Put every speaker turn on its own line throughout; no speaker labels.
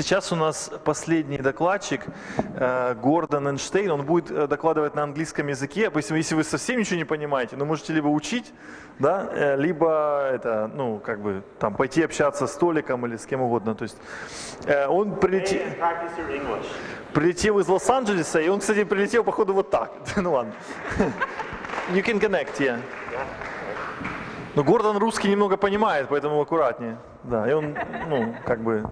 Сейчас у нас последний докладчик, Гордон Эйнштейн, он будет докладывать на английском языке. Если вы совсем ничего не понимаете, ну можете либо учить, да, либо это, ну, как бы, там, пойти общаться с Толиком или с кем угодно. То есть он прилетел из Лос-Анджелеса, и он, кстати, прилетел, походу, вот так. Ну ладно. You can connect, yeah. Но Гордон русский немного понимает, поэтому аккуратнее. Да, и он, ну, как бы...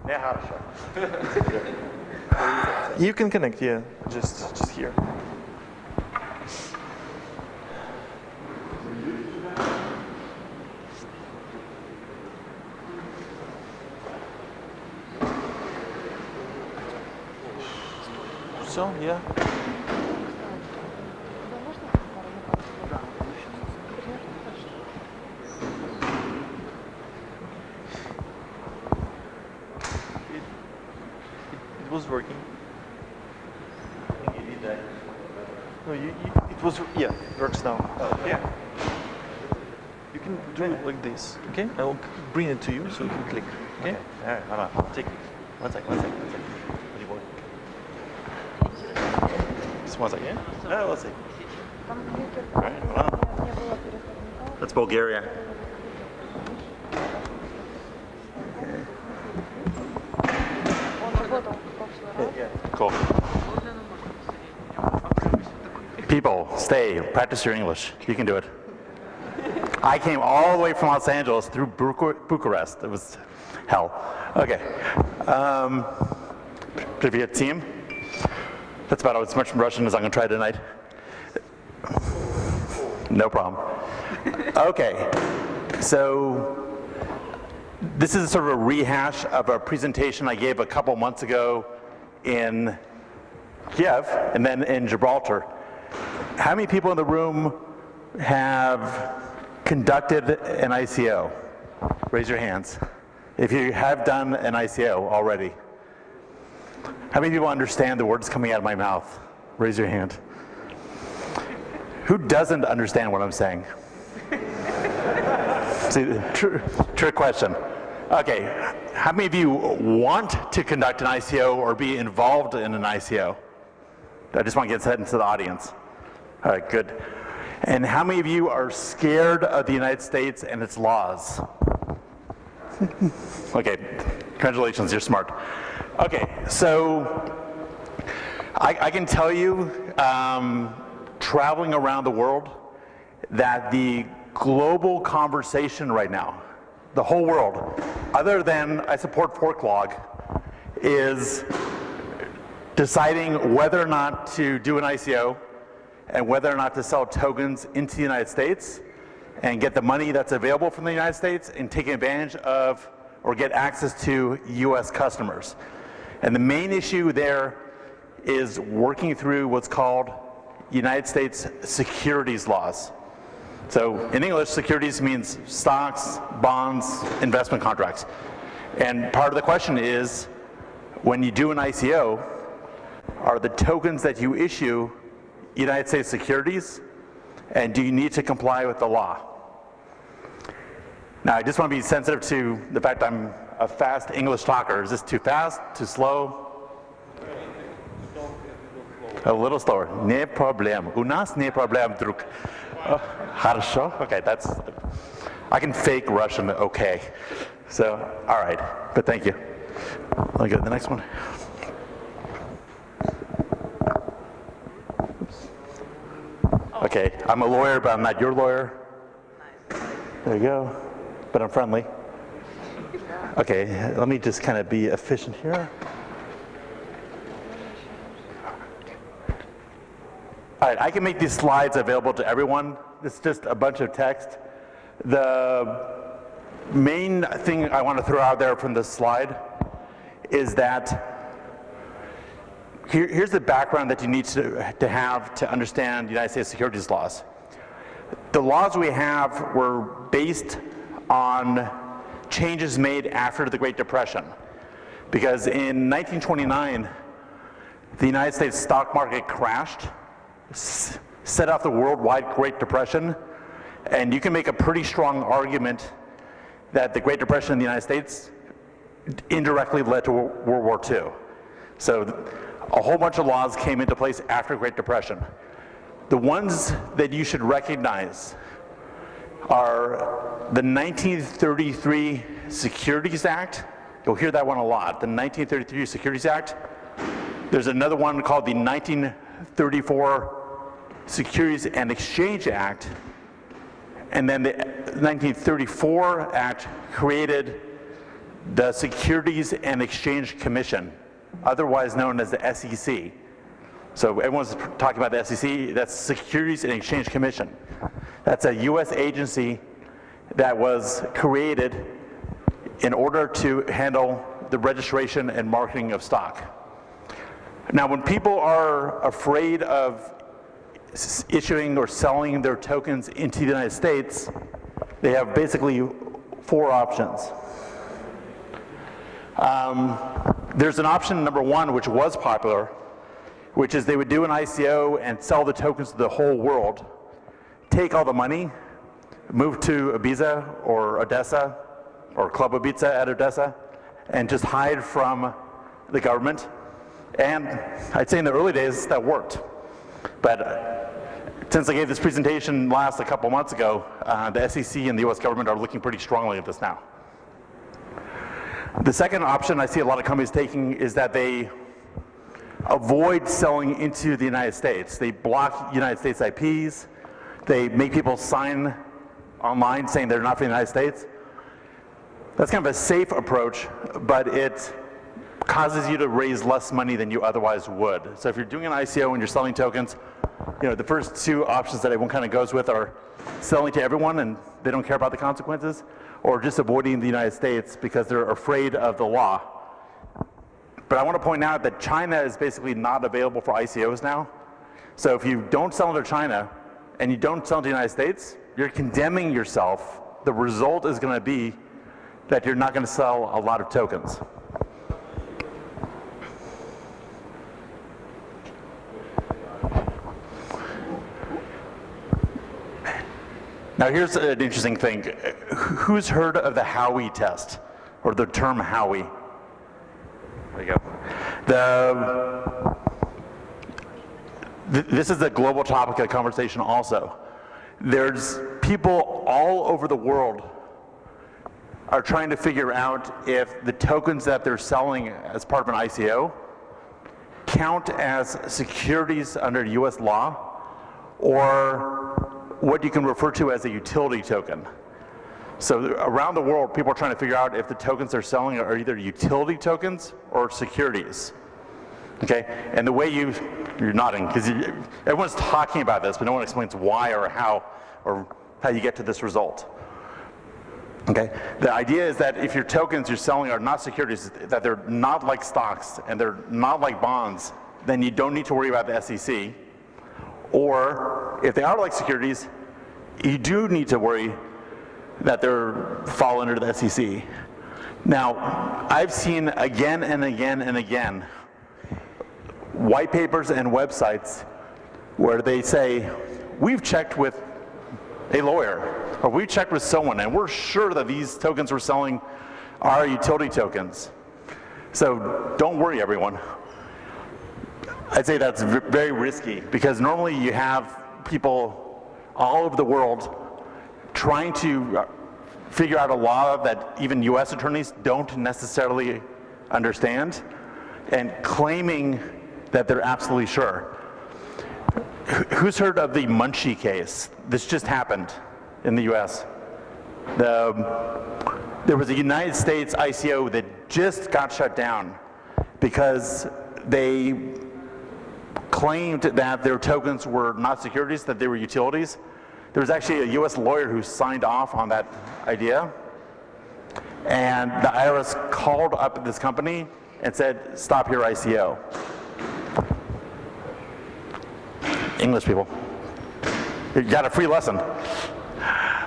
You can connect, yeah, just here. Все, yeah. It was working.
I think you need that.
No, it was, yeah, it works now.
Oh, yeah.
You can do it like this, okay? I will bring it to you so you can click, okay?
All right, hold on. I'll take one second. What do you want?
Just one second, yeah?
Oh, let's see. All right, hold on. That's Bulgaria. Cool. People, stay. Practice your English. You can do it. I came all the way from Los Angeles through Bucharest. It was hell. Okay. Привет, team. That's about as much Russian as I'm going to try tonight. No problem. Okay. So this is sort of a rehash of a presentation I gave a couple months ago in Kyiv and then in Gibraltar. How many people in the room have conducted an ICO? Raise your hands. If you have done an ICO already. How many people understand the words coming out of my mouth? Raise your hand. Who doesn't understand what I'm saying? See, trick question. Okay, how many of you want to conduct an ICO or be involved in an ICO? I just want to get that into the audience. All right, good. And how many of you are scared of the United States and its laws? Okay, congratulations, you're smart. Okay, so I can tell you, traveling around the world, that the global conversation right now, the whole world, other than I support fork log, is deciding whether or not to do an ICO and whether or not to sell tokens into the United States and get the money that's available from the United States and taking advantage of or get access to US customers. And the main issue there is working through what's called United States securities laws. So in English, securities means stocks, bonds, investment contracts. And part of the question is, when you do an ICO, are the tokens that you issue United States securities, and do you need to comply with the law? Now, I just want to be sensitive to the fact I'm a fast English talker. Is this too fast, too slow? A little slower. Не проблем. У нас не проблем, друг. Хорошо. Okay, that's. I can fake Russian okay. So, all right. But thank you. I'll go to the next one. Okay, I'm a lawyer, but I'm not your lawyer. There you go. But I'm friendly. Okay, let me just kind of be efficient here. All right, I can make these slides available to everyone. It's just a bunch of text. The main thing I want to throw out there from this slide is that here's the background that you need to have to understand United States securities laws. The laws we have were based on changes made after the Great Depression. Because in 1929, the United States stock market crashed, set off the worldwide Great Depression, and you can make a pretty strong argument that the Great Depression in the United States indirectly led to World War II. So a whole bunch of laws came into place after the Great Depression. The ones that you should recognize are the 1933 Securities Act. You'll hear that one a lot, the 1933 Securities Act. There's another one called the 1934 Securities and Exchange Act. And then the 1934 Act created the Securities and Exchange Commission, otherwise known as the SEC. So everyone's talking about the SEC, that's Securities and Exchange Commission. That's a US agency that was created in order to handle the registration and marketing of stock. Now, when people are afraid of issuing or selling their tokens into the United States, they have basically 4 options. There's an option number 1, which was popular, which is they would do an ICO and sell the tokens to the whole world, take all the money, move to Ibiza or Odessa, or Club Ibiza at Odessa, and just hide from the government. And I'd say in the early days that worked. But since I gave this presentation a couple months ago, the SEC and the US government are looking pretty strongly at this now. The second option I see a lot of companies taking is that they avoid selling into the United States. They block United States IPs. They make people sign online saying they're not from the United States. That's kind of a safe approach, but it causes you to raise less money than you otherwise would. So if you're doing an ICO and you're selling tokens, the first 2 options that everyone kind of goes with are selling to everyone and they don't care about the consequences, or just avoiding the United States because they're afraid of the law. But I want to point out that China is basically not available for ICOs now. So if you don't sell to China and you don't sell to the United States, you're condemning yourself. The result is going to be that you're not going to sell a lot of tokens. Now here's an interesting thing. Who's heard of the Howey test, or the term Howey? There you go. This is a global topic of conversation also. There's people all over the world are trying to figure out if the tokens that they're selling as part of an ICO count as securities under US law, or what you can refer to as a utility token. So around the world, people are trying to figure out if the tokens they're selling are either utility tokens or securities. Okay, and the way you're nodding, because everyone's talking about this, but no one explains why or how you get to this result. Okay, the idea is that if your tokens you're selling are not securities, that they're not like stocks and they're not like bonds, then you don't need to worry about the SEC. Or if they are like securities, you do need to worry that they're fall under the SEC. Now, I've seen again and again and again white papers and websites where they say, we've checked with a lawyer, or we've checked with someone, and we're sure that these tokens we're selling are utility tokens. So don't worry, everyone. I'd say that's very risky, because normally you have people all over the world trying to figure out a law that even US attorneys don't necessarily understand, and claiming that they're absolutely sure. Who's heard of the Munchie case? This just happened in the US. There was a United States ICO that just got shut down because they claimed that their tokens were not securities, that they were utilities. There was actually a US lawyer who signed off on that idea, and the IRS called up this company and said, stop your ICO. English people, you got a free lesson.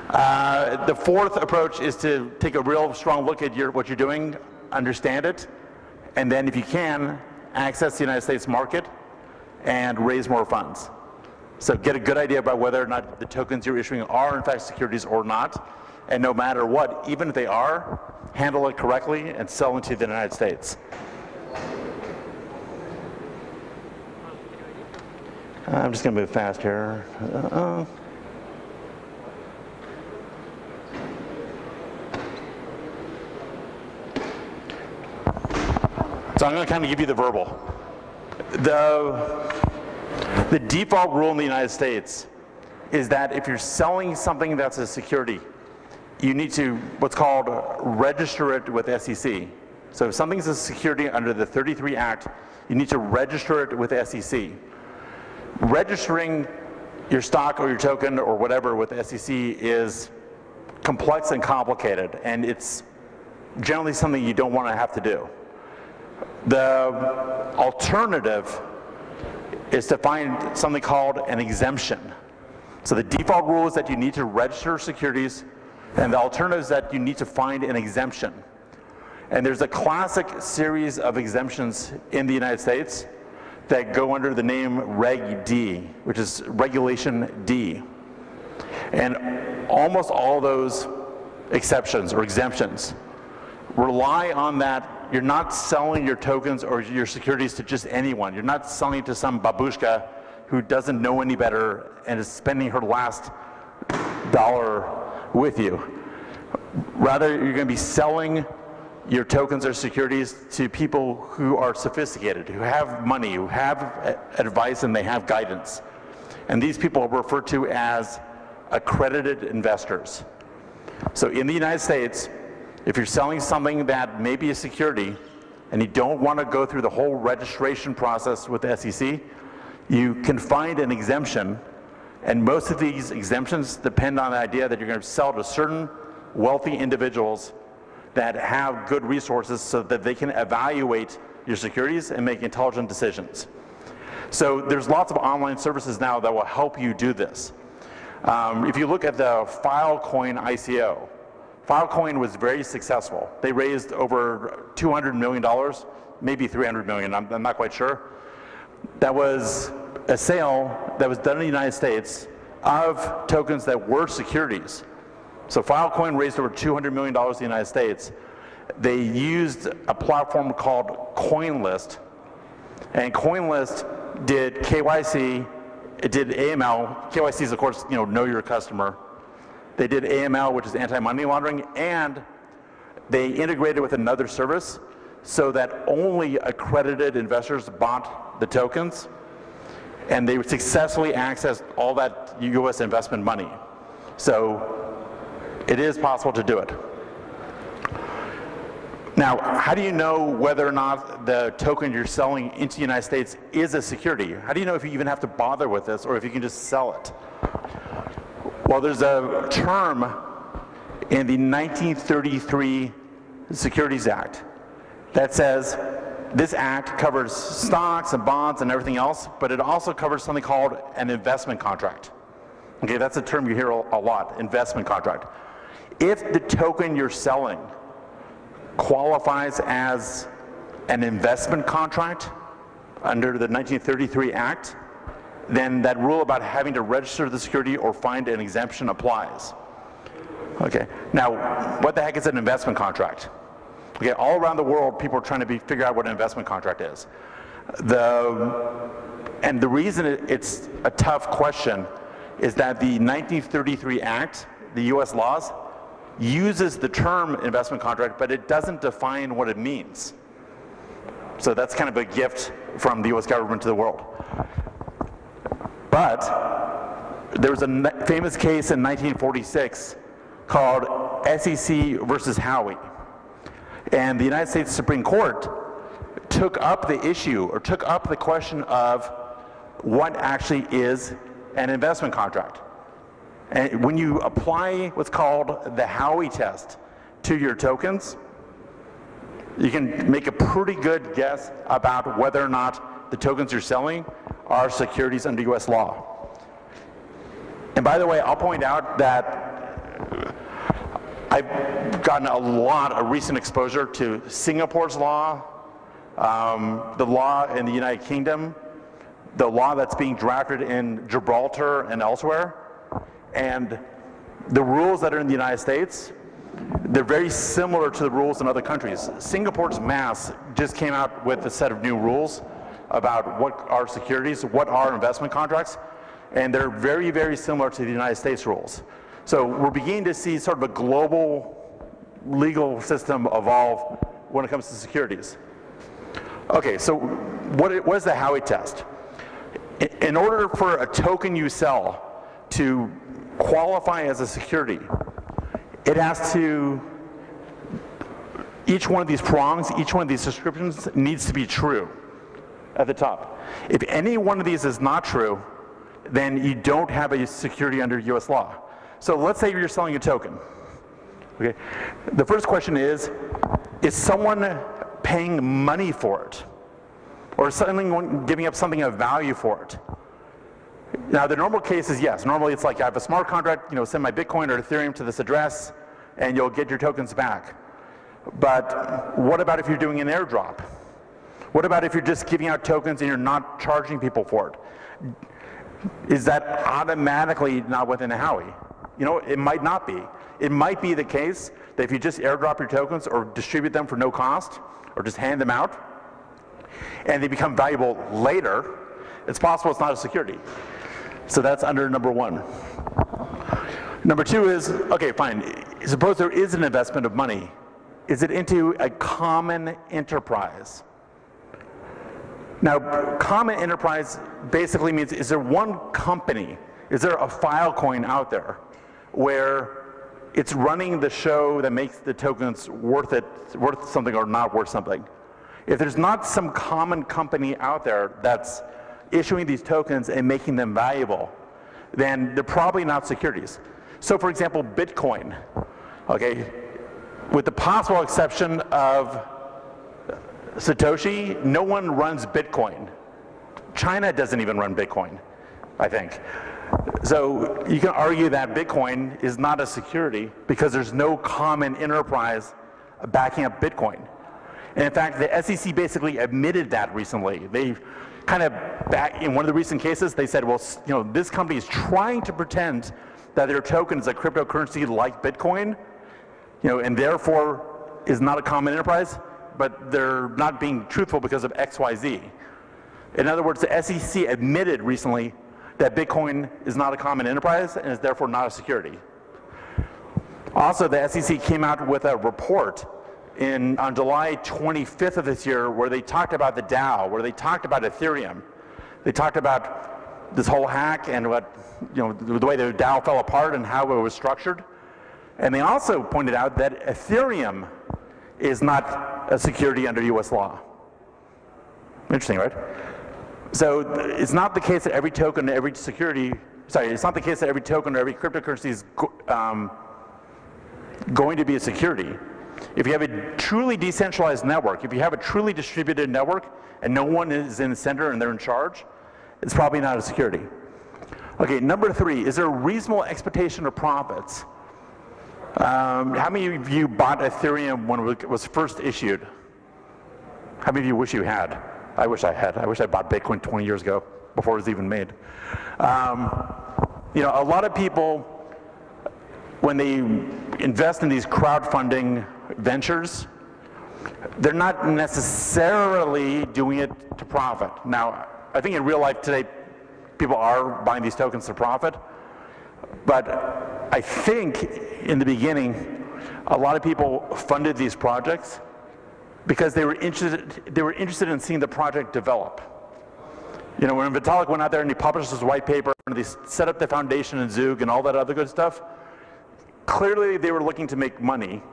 The fourth approach is to take a real strong look at what you're doing, understand it, and then if you can, access the United States market and raise more funds. So get a good idea about whether or not the tokens you're issuing are in fact securities or not, and no matter what, even if they are, handle it correctly, and sell into the United States. I'm just going to move fast here. So I'm going to kind of give you the verbal. The default rule in the United States is that if you're selling something that's a security, you need to what's called register it with SEC. So if something's a security under the 33 Act, you need to register it with SEC. Registering your stock or your token or whatever with SEC is complex and complicated, and it's generally something you don't want to have to do. The alternative is to find something called an exemption. So the default rule is that you need to register securities, and the alternative is that you need to find an exemption. And there's a classic series of exemptions in the United States that go under the name Reg D, which is Regulation D. And almost all those exceptions or exemptions rely on that you're not selling your tokens or your securities to just anyone. You're not selling it to some babushka who doesn't know any better and is spending her last dollar with you. Rather, you're going to be selling your tokens or securities to people who are sophisticated, who have money, who have advice, and they have guidance. And these people are referred to as accredited investors. So in the United States, if you're selling something that may be a security and you don't want to go through the whole registration process with the SEC, you can find an exemption, and most of these exemptions depend on the idea that you're going to sell to certain wealthy individuals that have good resources so that they can evaluate your securities and make intelligent decisions. So there's lots of online services now that will help you do this. If you look at the Filecoin ICO, Filecoin was very successful. They raised over $200 million, maybe $300 million, I'm not quite sure. That was a sale that was done in the United States of tokens that were securities. So Filecoin raised over $200 million in the United States. They used a platform called CoinList, and CoinList did KYC, it did AML. KYC is, of course, know your customer. They did AML, which is anti-money laundering, and they integrated with another service so that only accredited investors bought the tokens, and they successfully accessed all that US investment money. So it is possible to do it. Now, how do you know whether or not the token you're selling into the United States is a security? How do you know if you even have to bother with this or if you can just sell it? Well, there's a term in the 1933 Securities Act that says this act covers stocks and bonds and everything else, but it also covers something called an investment contract. Okay, that's a term you hear a lot, investment contract. If the token you're selling qualifies as an investment contract under the 1933 Act, then that rule about having to register the security or find an exemption applies. Okay, now what the heck is an investment contract? Okay, all around the world people are trying to figure out what an investment contract is. And the reason it's a tough question is that the 1933 Act, the US laws, uses the term investment contract, but it doesn't define what it means. So that's kind of a gift from the US government to the world. But there was a famous case in 1946 called SEC versus Howey. And the United States Supreme Court took up the issue, or took up the question of what actually is an investment contract. And when you apply what's called the Howey test to your tokens, you can make a pretty good guess about whether or not the tokens you're selling are securities under US law. And by the way, I'll point out that I've gotten a lot of recent exposure to Singapore's law, the law in the United Kingdom, the law that's being drafted in Gibraltar and elsewhere, and the rules that are in the United States they're very similar to the rules in other countries. Singapore's MAS just came out with a set of new rules about what are securities, what are investment contracts, and they're very, very similar to the United States rules. So we're beginning to see sort of a global legal system evolve when it comes to securities. Okay, so what is the Howey test? In order for a token you sell to qualify as a security, it has to, each one of these prongs, each one of these descriptions needs to be true at the top. If any one of these is not true, then you don't have a security under US law. So let's say you're selling a token. Okay. The first question is someone paying money for it? Or is someone giving up something of value for it? Now the normal case is yes. Normally it's like I have a smart contract, send my Bitcoin or Ethereum to this address and you'll get your tokens back. But what about if you're doing an airdrop? What about if you're just giving out tokens and you're not charging people for it? Is that automatically not within a Howey? It might not be. It might be the case that if you just airdrop your tokens or distribute them for no cost or just hand them out and they become valuable later, it's possible it's not a security. So that's under number one. Number two is, okay, fine. Suppose there is an investment of money. Is it into a common enterprise? Now, common enterprise basically means, is there one company, is there a Filecoin out there where it's running the show that makes the tokens worth something or not worth something? If there's not some common company out there that's issuing these tokens and making them valuable, then they're probably not securities. So for example, Bitcoin, okay, with the possible exception of Satoshi, no one runs Bitcoin. China doesn't even run Bitcoin, I think. So you can argue that Bitcoin is not a security because there's no common enterprise backing up Bitcoin. And in fact, the SEC basically admitted that recently. They kind of, back in one of the recent cases, they said, well, this company is trying to pretend that their token is a cryptocurrency like Bitcoin, and therefore is not a common enterprise, but they're not being truthful because of X, Y, Z. In other words, the SEC admitted recently that Bitcoin is not a common enterprise and is therefore not a security. Also, the SEC came out with a report on July 25th of this year where they talked about the DAO, where they talked about Ethereum. They talked about this whole hack and the way the DAO fell apart and how it was structured. And they also pointed out that Ethereum is not a security under US law. Interesting, right? So it's not the case that every token, every security, it's not the case that every token or every cryptocurrency is going to be a security. If you have a truly decentralized network, if you have a truly distributed network and no one is in the center and they're in charge, it's probably not a security. Okay, number three, is there a reasonable expectation of profits? How many of you bought Ethereum when it was first issued? How many of you wish you had? I wish I had. I wish I bought Bitcoin 20 years ago before it was even made. A lot of people, when they invest in these crowdfunding ventures, they're not necessarily doing it to profit. Now, I think in real life today, people are buying these tokens to profit, but I think in the beginning, a lot of people funded these projects because they were interested in seeing the project develop. When Vitalik went out there and he published his white paper and they set up the foundation in Zug and all that other good stuff, clearly they were looking to make money.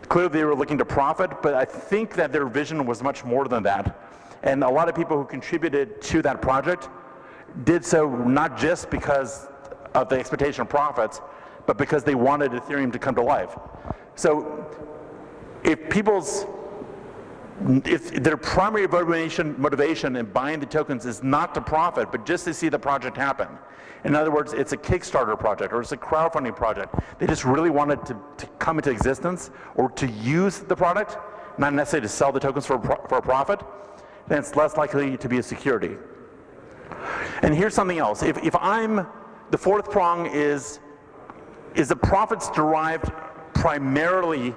Clearly they were looking to profit, but I think that their vision was much more than that. And a lot of people who contributed to that project did so not just because of the expectation of profits, but because they wanted Ethereum to come to life. So if their primary motivation in buying the tokens is not to profit, but just to see the project happen. In other words, it's a Kickstarter project or it's a crowdfunding project. They just really wanted to come into existence or to use the product, not necessarily to sell the tokens for a profit, then it's less likely to be a security. And here's something else. The fourth prong is the profits derived primarily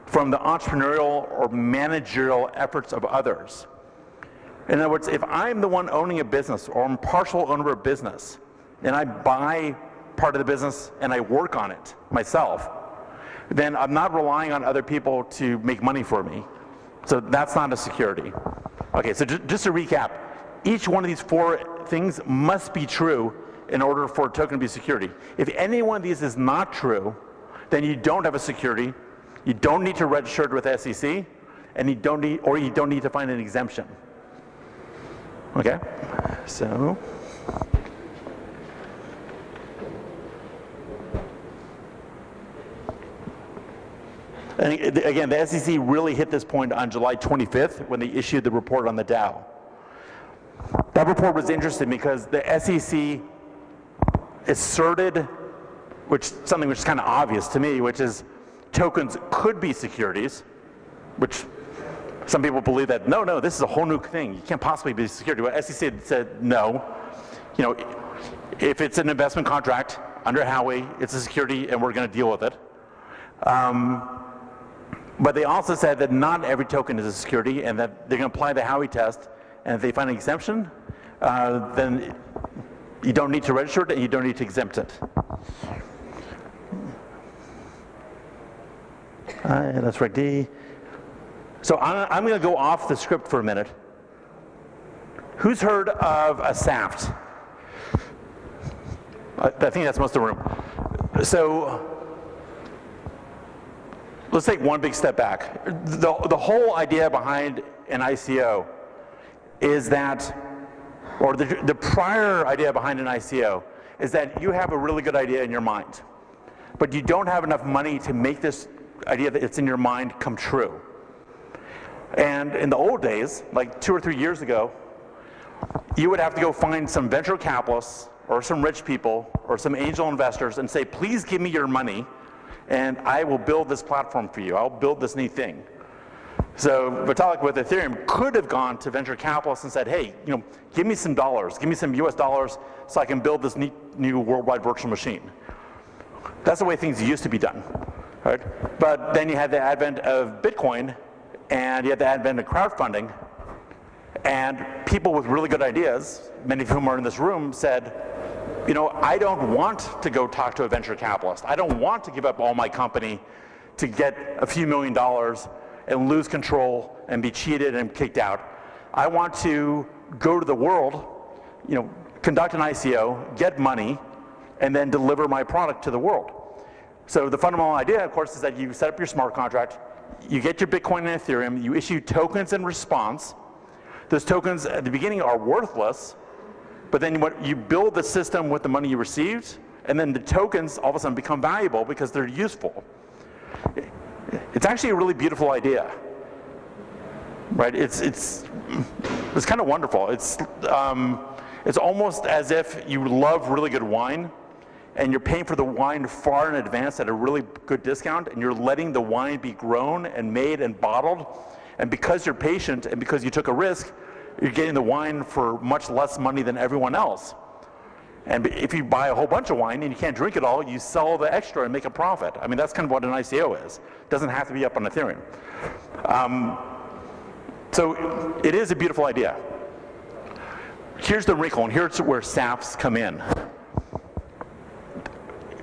from the entrepreneurial or managerial efforts of others. In other words, if I'm the one owning a business or I'm partial owner of a business and I buy part of the business and I work on it myself, then I'm not relying on other people to make money for me. So that's not a security. Okay, so just to recap, each one of these 4 things must be true in order for a token to be security. If any one of these is not true, then you don't have a security, you don't need to register it with the SEC, and you don't need to find an exemption. Okay, so. And again, the SEC really hit this point on July 25th when they issued the report on the DAO. That report was interesting because the SEC asserted, something which is kind of obvious to me, which is tokens could be securities, which some people believe that, no, this is a whole new thing. You can't possibly be a security. Well, SEC said no. You know, if it's an investment contract under Howey, it's a security and we're going to deal with it. But they also said that not every token is a security and that they're going to apply the Howey test, and if they find an exemption, then you don't need to register it and you don't need to exempt it. That's right, D. So I'm going to go off the script for a minute. Who's heard of a SAFT? I think that's most of the room. So let's take one big step back. The whole idea behind an ICO is that, or the prior idea behind an ICO is that you have a really good idea in your mind, but you don't have enough money to make this idea that it's in your mind come true. And in the old days, like 2 or 3 years ago, you would have to go find some venture capitalists or some rich people or some angel investors and say, please give me your money and I will build this platform for you. I'll build this neat thing. So Vitalik with Ethereum could have gone to venture capitalists and said, hey, give me some dollars, give me some US dollars so I can build this neat new worldwide virtual machine. That's the way things used to be done, right? But then you had the advent of Bitcoin and you had the advent of crowdfunding, and people with really good ideas, many of whom are in this room, said, I don't want to go talk to a venture capitalist. I don't want to give up all my company to get a few $1 million and lose control and be cheated and kicked out. I want to go to the world, conduct an ICO, get money, and then deliver my product to the world. So the fundamental idea, of course, is that you set up your smart contract, you get your Bitcoin and Ethereum, you issue tokens in response. Those tokens at the beginning are worthless, but then you build the system with the money you received, and then the tokens all of a sudden become valuable because they're useful. It's actually a really beautiful idea, right? It's kind of wonderful. It's almost as if you love really good wine, and you're paying for the wine far in advance at a really good discount, and you're letting the wine be grown and made and bottled, and because you're patient and because you took a risk, you're getting the wine for much less money than everyone else. And if you buy a whole bunch of wine and you can't drink it all, you sell the extra and make a profit. I mean, that's kind of what an ICO is. It doesn't have to be up on Ethereum. So it is a beautiful idea. Here's the wrinkle, and here's where SAFs come in.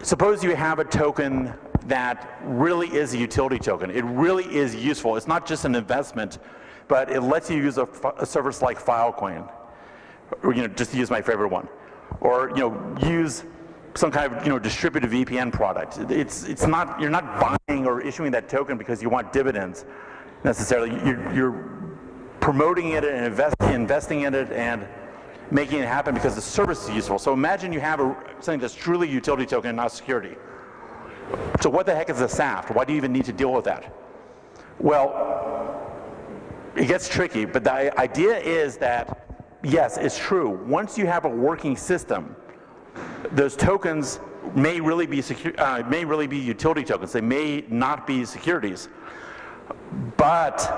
Suppose you have a token that really is a utility token. It really is useful. It's not just an investment, but it lets you use a service like Filecoin, or just to use my favorite one, or use some kind of distributed VPN product. It's not, you're not buying or issuing that token because you want dividends necessarily. You're promoting it and investing in it and making it happen because the service is useful. So imagine you have something that's truly a utility token and not security. So what the heck is a SAFT? Why do you even need to deal with that? Well, it gets tricky, but the idea is that, yes, it's true. Once you have a working system, those tokens may really be utility tokens. They may not be securities. But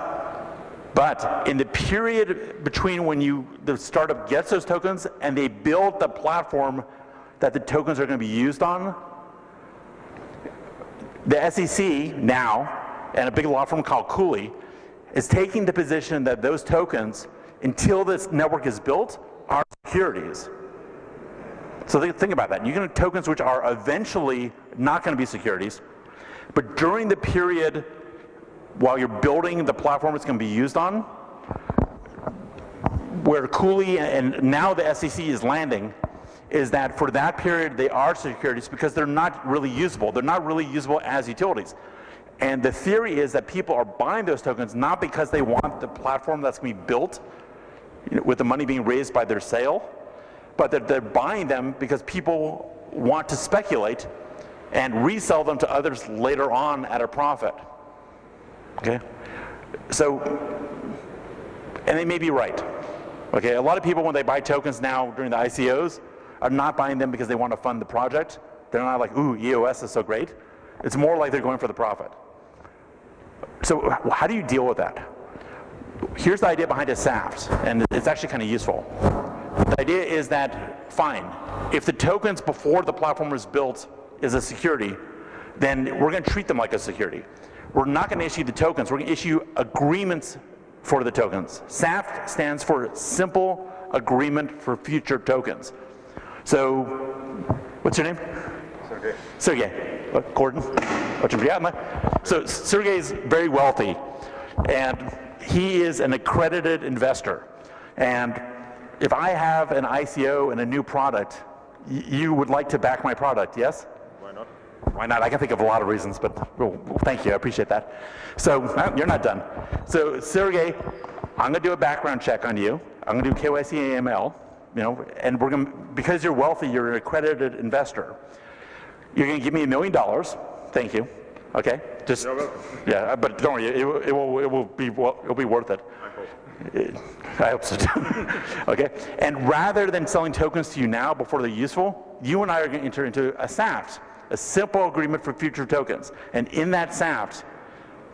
in the period between when the startup gets those tokens and they build the platform that the tokens are going to be used on, The SEC now, and a big law firm called Cooley, is taking the position that those tokens, until this network is built, are securities. So think about that. You can have tokens which are eventually not going to be securities, but during the period while you're building the platform it's going to be used on, where Cooley and now the SEC is landing, is that for that period they are securities because they're not really usable. They're not really usable as utilities. And the theory is that people are buying those tokens not because they want the platform that's going to be built, you know, with the money being raised by their sale, but that they're buying them because people want to speculate and resell them to others later on at a profit. Okay? So, and they may be right. Okay, a lot of people when they buy tokens now during the ICOs are not buying them because they want to fund the project. They're not like, ooh, EOS is so great. It's more like they're going for the profit. So how do you deal with that? Here's the idea behind a SAFT, and it's actually kind of useful. The idea is that, fine, if the tokens before the platform was built is a security, then we're going to treat them like a security. We're not going to issue the tokens, we're going to issue agreements for the tokens. SAFT stands for Simple Agreement for Future Tokens. So, what's your name?
Sergey.
Sergey. Gordon. So Sergey is very wealthy, and he is an accredited investor. And if I have an ICO and a new product, you would like to back my product, yes?
Why not?
Why not? I can think of a lot of reasons, but well, thank you, I appreciate that. So, you're not done. So, Sergey, I'm going to do a background check on you. I'm going to do KYC AML, you know, and we're going to, because you're wealthy, you're an accredited investor. You're going to give me $1 million. Thank you. Okay? Just, yeah, but don't worry, it will be worth it. I hope so too. Okay? And rather than selling tokens to you now before they're useful, you and I are going to enter into a SAFT, a simple agreement for future tokens. And in that SAFT,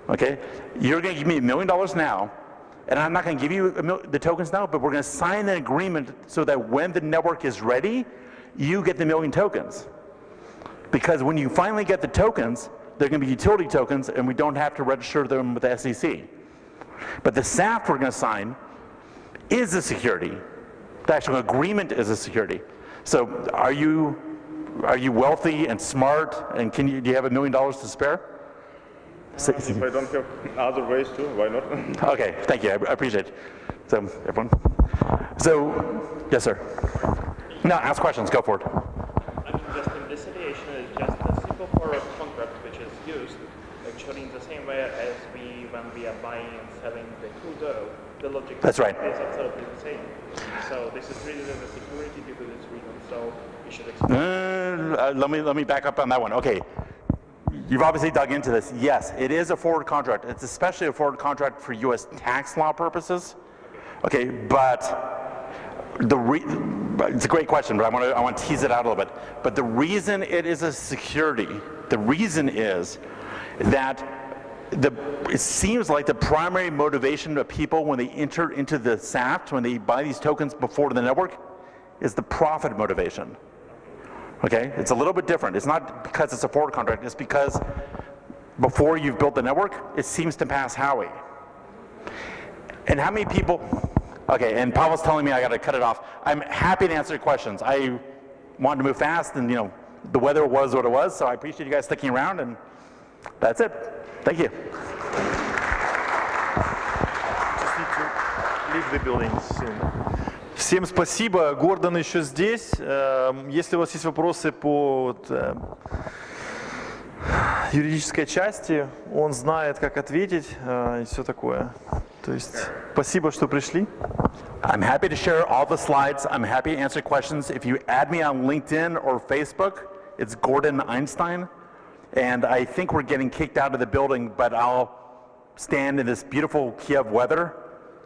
okay, you're going to give me $1 million now, and I'm not going to give you the tokens now, but we're going to sign an agreement so that when the network is ready, you get the 1 million tokens. Because when you finally get the tokens, they're going to be utility tokens, and we don't have to register them with the SEC. But the SAFT we're going to sign is a security. The actual agreement is a security. So are you wealthy and smart, and do you have $1 million to spare?
If I don't have other ways too, why not?
Okay, thank you. I appreciate it. So, everyone. So, yes, sir. No, ask questions. Go for it.
I mean, just in this situation, it's just a simple forward contract which is used actually in the same way as when we are buying and selling the CUDO. The logic
That's right.
is absolutely the same. So this is treated as a security due to this reason. So you should explain.
Let me back up on that one. Okay. You've obviously dug into this. Yes, it is a forward contract. It's especially a forward contract for U.S. tax law purposes. Okay, but it's a great question, but I want to tease it out a little bit. But the reason it is a security, the reason is that it seems like the primary motivation of people when they enter into the SAFT, when they buy these tokens before the network, is the profit motivation. Okay, it's a little bit different. It's not because it's a forward contract, it's because before you've built the network, it seems to pass Howey. And how many people, okay, and Pavel's telling me I gotta cut it off. I'm happy to answer questions. I wanted to move fast, and you know, the weather was what it was, so I appreciate you guys sticking around, and that's it. Thank you.
Just need to leave the building soon. Всем спасибо. Гордон еще здесь. Если у вас есть вопросы по юридической части, он знает, как ответить и все такое. То есть спасибо, что пришли.
I'm happy to share all the slides. I'm happy to answer questions. If you add me on LinkedIn or Facebook, it's Gordon Einstein. And I think we're getting kicked out of the building, but I'll stand in this beautiful Kyiv weather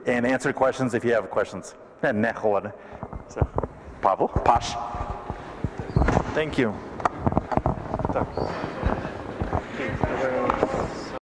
and answer questions if you have questions. So, Pavel, Pash.
Thank you. Так.